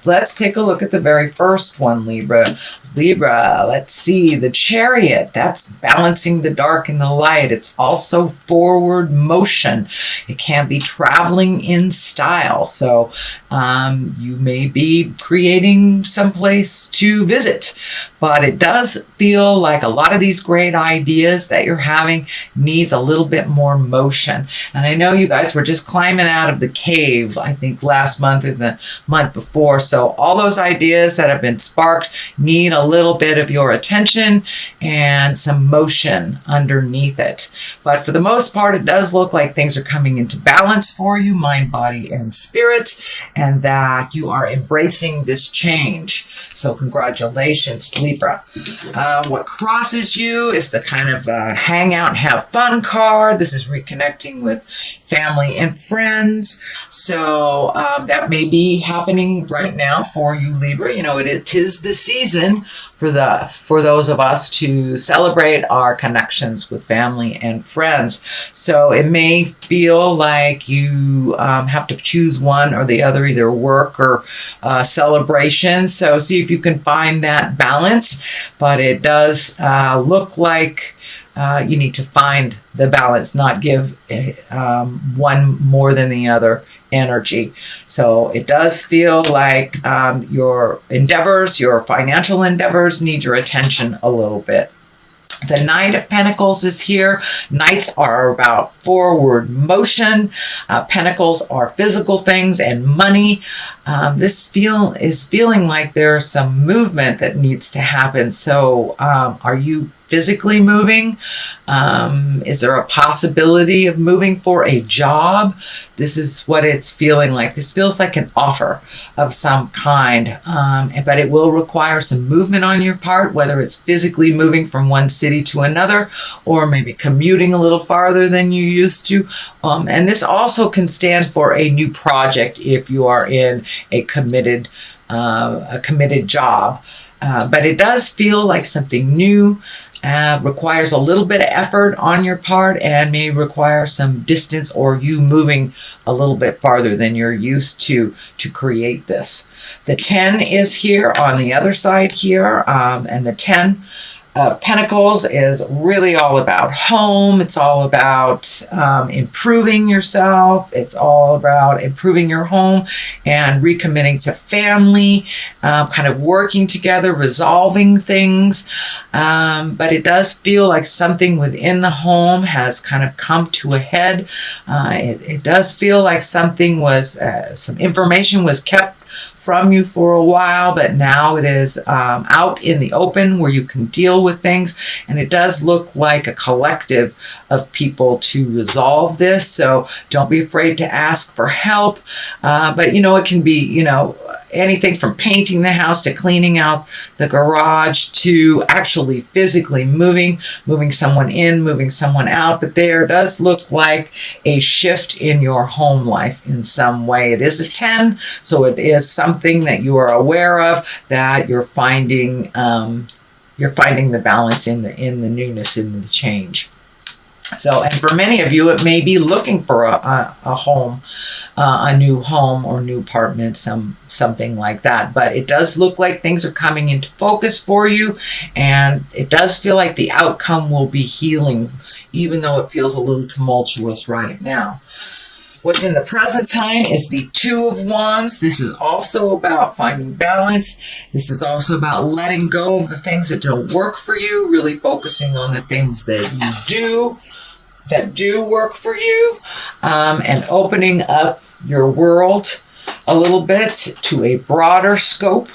Let's take a look at the very first one, Libra. Libra, let's see, the Chariot. That's balancing the dark and the light. It's also forward motion. It can be traveling in style. So you may be creating someplace to visit, but it does feel like a lot of these great ideas that you're having needs a little bit more motion. And I know you guys were just climbing out of the cave, I think last month or the month before. So all those ideas that have been sparked need a little bit of your attention and some motion underneath it. But for the most part, it does look like things are coming into balance for you, mind, body, and spirit, and that you are embracing this change. So congratulations, Libra. What crosses you is the kind of hang out and have fun card. This is reconnecting with family and friends. So that may be happening right now for you, Libra. You know, it is the season for those of us to celebrate our connections with family and friends. So it may feel like you have to choose one or the other, either work or celebration. So see if you can find that balance. But it does look like you need to find the balance, not give one more than the other energy. So it does feel like your endeavors, your financial endeavors need your attention a little bit. The Knight of Pentacles is here. Knights are about forward motion. Pentacles are physical things and money. This is feeling like there's some movement that needs to happen. So are you physically moving? Is there a possibility of moving for a job? This is what it's feeling like. This feels like an offer of some kind, but it will require some movement on your part, whether it's physically moving from one city to another, or maybe commuting a little farther than you used to. And this also can stand for a new project if you are in a committed job. But it does feel like something new. Requires a little bit of effort on your part and may require some distance or you moving a little bit farther than you're used to create this. The 10 is here on the other side here, and the 10 Pentacles is really all about home. It's all about improving yourself. It's all about improving your home and recommitting to family, kind of working together, resolving things. But it does feel like something within the home has kind of come to a head. It does feel like something was, some information was kept from you for a while, but now it is out in the open where you can deal with things, and it does look like a collective of people to resolve this. So don't be afraid to ask for help, but you know, it can be, you know, anything from painting the house to cleaning out the garage to actually physically moving someone in, moving someone out. But there does look like a shift in your home life in some way. It is a 10, so it is something that you are aware of, that you're finding the balance in the newness, in the change. So, and for many of you, it may be looking for a home, a new home or new apartment, something like that. But it does look like things are coming into focus for you, and it does feel like the outcome will be healing, even though it feels a little tumultuous right now. What's in the present time is the 2 of Wands. This is also about finding balance. This is also about letting go of the things that don't work for you, really focusing on the things that do work for you, and opening up your world a little bit to a broader scope.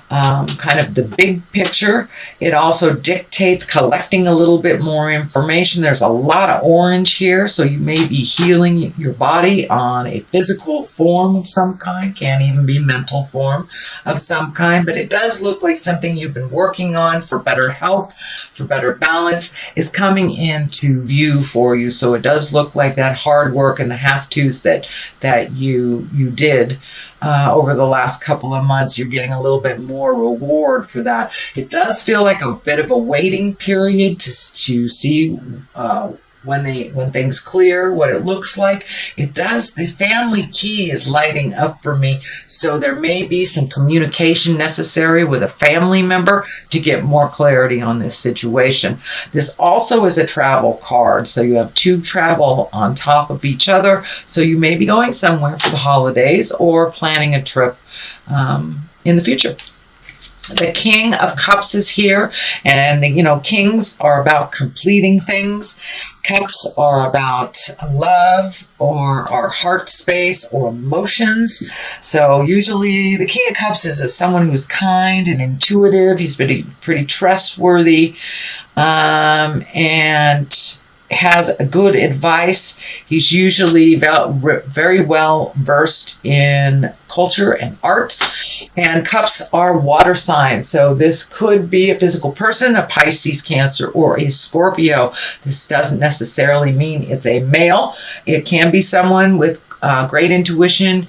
Kind of the big picture. It also dictates collecting a little bit more information. There's a lot of orange here, so you may be healing your body on a physical form of some kind, can even be mental form of some kind, but it does look like something you've been working on for better health, for better balance, is coming into view for you. So it does look like that hard work and the have-tos that you did over the last couple of months, you're getting a little bit more reward for that. It does feel like a bit of a waiting period to see when things clear, what it looks like. It does, the family key is lighting up for me. So there may be some communication necessary with a family member to get more clarity on this situation. This also is a travel card. So you have 2 travel on top of each other. So you may be going somewhere for the holidays or planning a trip in the future. The King of Cups is here, and kings are about completing things. Cups are about love or our heart space or emotions. So usually the King of Cups is someone who's kind and intuitive. He's pretty trustworthy, and has a good advice. He's usually very well versed in culture and arts. And cups are water signs. So this could be a physical person, a Pisces, Cancer, or a Scorpio. This doesn't necessarily mean it's a male. It can be someone with great intuition,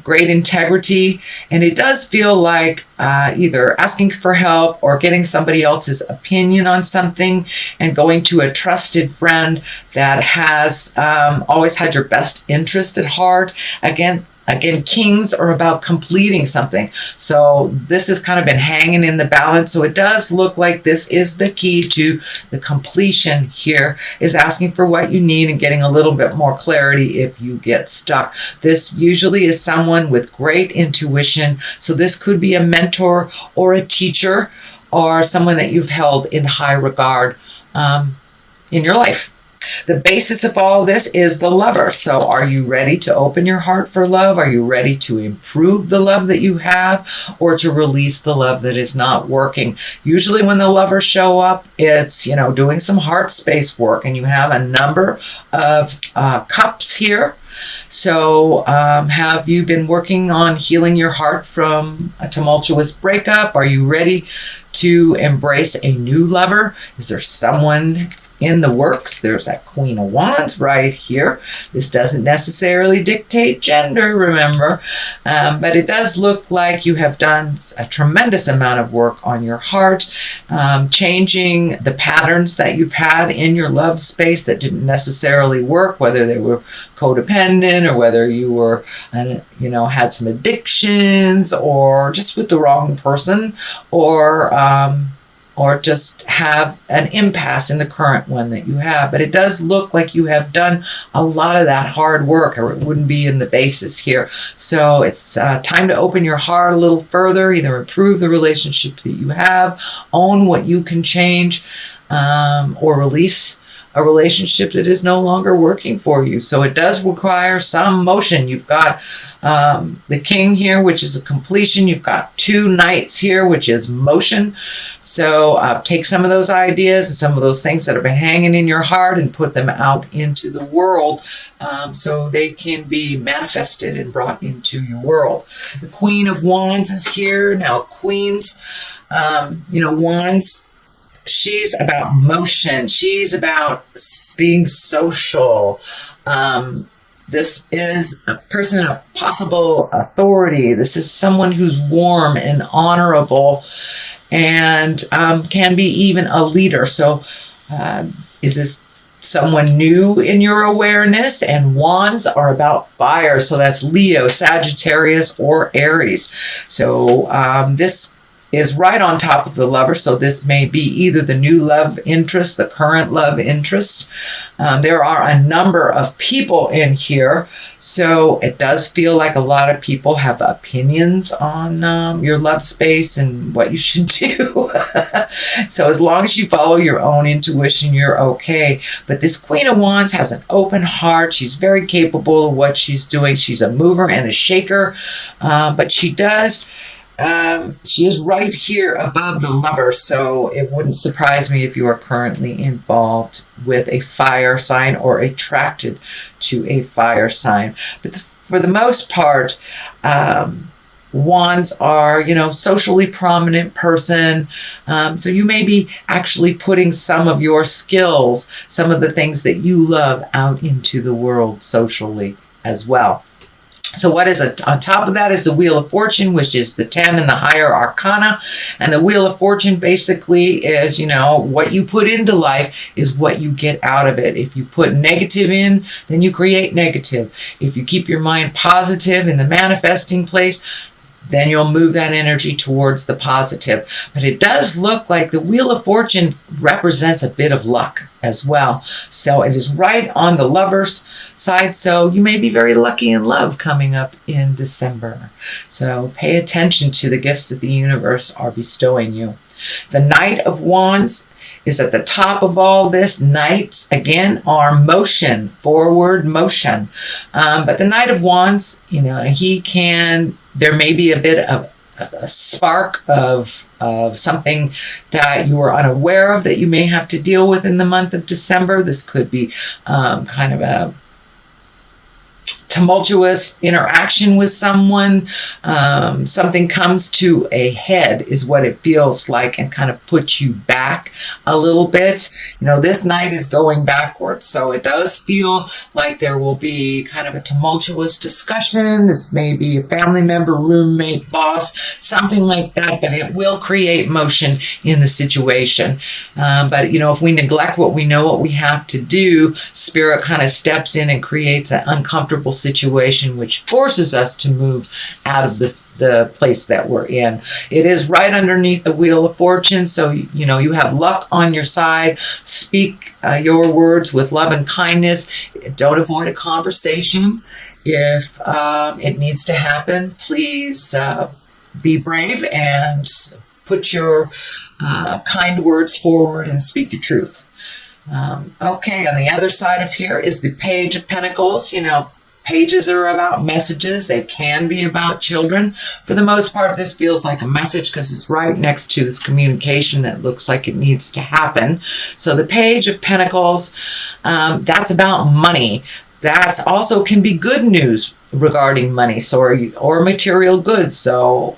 great integrity, and it does feel like either asking for help or getting somebody else's opinion on something and going to a trusted friend that has always had your best interest at heart. Again, kings are about completing something. So this has kind of been hanging in the balance. So it does look like this is the key to the completion here, is asking for what you need and getting a little bit more clarity if you get stuck. This usually is someone with great intuition. So this could be a mentor or a teacher or someone that you've held in high regard in your life. The basis of all this is the Lover. So are you ready to open your heart for love? Are you ready to improve the love that you have, or to release the love that is not working? Usually when the Lovers show up, it's, doing some heart space work, and you have a number of cups here. So have you been working on healing your heart from a tumultuous breakup? Are you ready to embrace a new lover? Is there someone in the works? There's that Queen of Wands right here. This doesn't necessarily dictate gender, remember, but it does look like you have done a tremendous amount of work on your heart, changing the patterns that you've had in your love space that didn't necessarily work, whether they were codependent or whether you were, had some addictions or just with the wrong person, or just have an impasse in the current one that you have. But it does look like you have done a lot of that hard work, or it wouldn't be in the basis here. So it's time to open your heart a little further, either improve the relationship that you have, own what you can change, or release a relationship that is no longer working for you. So it does require some motion. You've got the King here, which is a completion. You've got 2 Knights here, which is motion. So take some of those ideas and some of those things that have been hanging in your heart and put them out into the world, so they can be manifested and brought into your world. The Queen of Wands is here. Now, Queens, Wands, she's about motion. She's about being social. This is a person of possible authority. This is someone who's warm and honorable and can be even a leader. So is this someone new in your awareness? And wands are about fire. So that's Leo, Sagittarius, or Aries. So this is right on top of the Lover. So this may be either the new love interest, the current love interest. There are a number of people in here. So it does feel like a lot of people have opinions on your love space and what you should do. So as long as you follow your own intuition, you're okay. But this Queen of Wands has an open heart. She's very capable of what she's doing. She's a mover and a shaker. But she is right here above the Lover, so it wouldn't surprise me if you are currently involved with a fire sign or attracted to a fire sign. But for the most part, wands are, socially prominent person. So you may be actually putting some of your skills, some of the things that you love out into the world socially as well. So what is it? On top of that is the Wheel of Fortune, which is the 10 and the higher arcana. And the Wheel of Fortune basically is, you know, what you put into life is what you get out of it. If you put negative in, then you create negative. If you keep your mind positive in the manifesting place, then you'll move that energy towards the positive. But it does look like the Wheel of Fortune represents a bit of luck as well. So it is right on the lover's side. So you may be very lucky in love coming up in December. So pay attention to the gifts that the universe are bestowing you. The Knight of Wands is at the top of all this. Knights, again, are motion, forward motion. But the Knight of Wands, you know, there may be a bit of a spark of something that you were unaware of that you may have to deal with in the month of December. This could be kind of a tumultuous interaction with someone. Something comes to a head is what it feels like, and kind of puts you back a little bit. You know, this night is going backwards, so it does feel like there will be kind of a tumultuous discussion. This may be a family member, roommate, boss, something like that, but it will create motion in the situation. But, you know, if we neglect what we know, what we have to do, Spirit kind of steps in and creates an uncomfortable situation, which forces us to move out of the place that we're in. It is right underneath the Wheel of Fortune, so you know you have luck on your side. Speak your words with love and kindness. Don't avoid a conversation. If it needs to happen, please be brave and put your kind words forward and speak your truth. Okay, on the other side of here is the Page of Pentacles. You know, pages are about messages. They can be about children. For the most part, this feels like a message because it's right next to this communication that looks like it needs to happen. So the Page of Pentacles, that's about money. That also can be good news regarding money, or material goods. So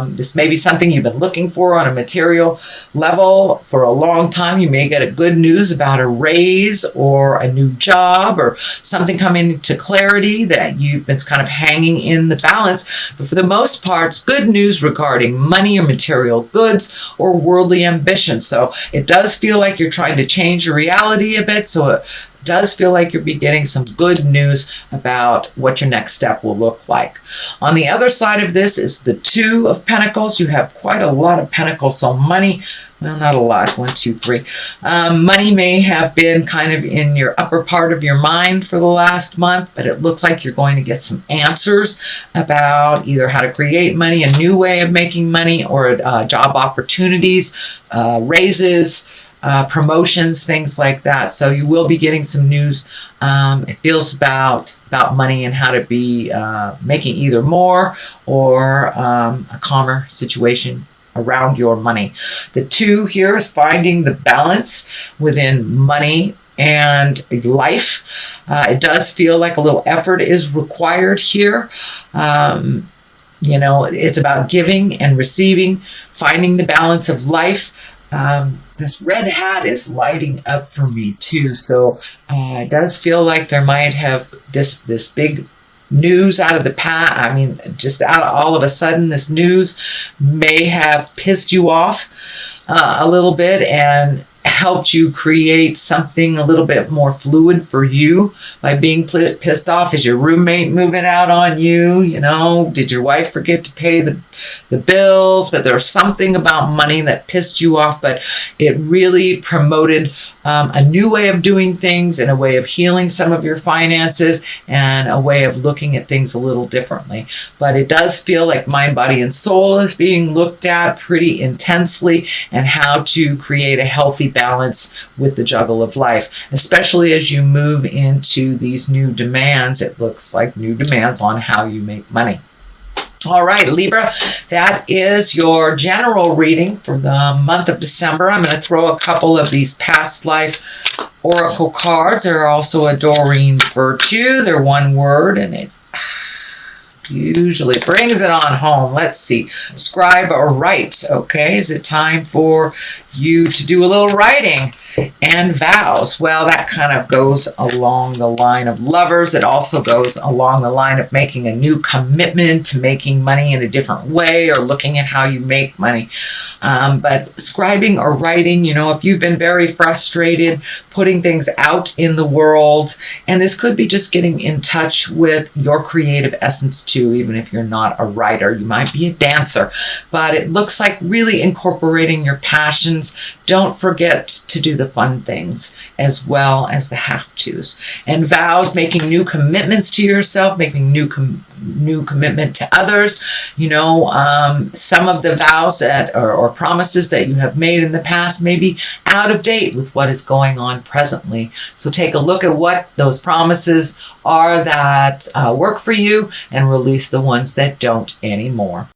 this may be something you've been looking for on a material level for a long time. You may get a good news about a raise or a new job or something coming to clarity that you've been kind of hanging in the balance. But for the most part, it's good news regarding money or material goods or worldly ambition. So it does feel like you're trying to change your reality a bit. So it does feel like you're getting some good news about what your next step will look like. On the other side of this is the Two of Pentacles. You have quite a lot of pentacles, so money, well, not a lot, 1, 2, 3. Money may have been kind of in your upper part of your mind for the last month, but it looks like you're going to get some answers about either how to create money, a new way of making money, or job opportunities, raises, promotions, things like that. So you will be getting some news. It feels about money and how to be making either more or a calmer situation around your money. The Two here is finding the balance within money and life. It does feel like a little effort is required here. You know, it's about giving and receiving, finding the balance of life. This red hat is lighting up for me too. So it does feel like there might have this big news out of the past. I mean, just out of all of a sudden, this news may have pissed you off a little bit and helped you create something a little bit more fluid for you by being pissed off. Is your roommate moving out on you? You know, did your wife forget to pay the bills? But there's something about money that pissed you off, but it really promoted a new way of doing things and a way of healing some of your finances and a way of looking at things a little differently. But it does feel like mind, body, and soul is being looked at pretty intensely, and how to create a healthy balance with the juggle of life, especially as you move into these new demands. It looks like new demands on how you make money. All right, Libra, that is your general reading for the month of December. I'm going to throw a couple of these past life oracle cards. They're also a Doreen Virtue. They're one word, and it Usually brings it on home. Let's see. Scribe or write. Okay, is it time for you to do a little writing? And vows. Well, that kind of goes along the line of lovers. It also goes along the line of making a new commitment to making money in a different way or looking at how you make money. But scribing or writing, you know, if you've been very frustrated, putting things out in the world, and this could be just getting in touch with your creative essence too, even if you're not a writer. You might be a dancer, but it looks like really incorporating your passions. Don't forget to do the fun things as well as the have-tos. And vows, making new commitments to yourself, making new commitment to others. You know, some of the vows that or promises that you have made in the past may be out of date with what is going on presently. So take a look at what those promises are that work for you and release the ones that don't anymore.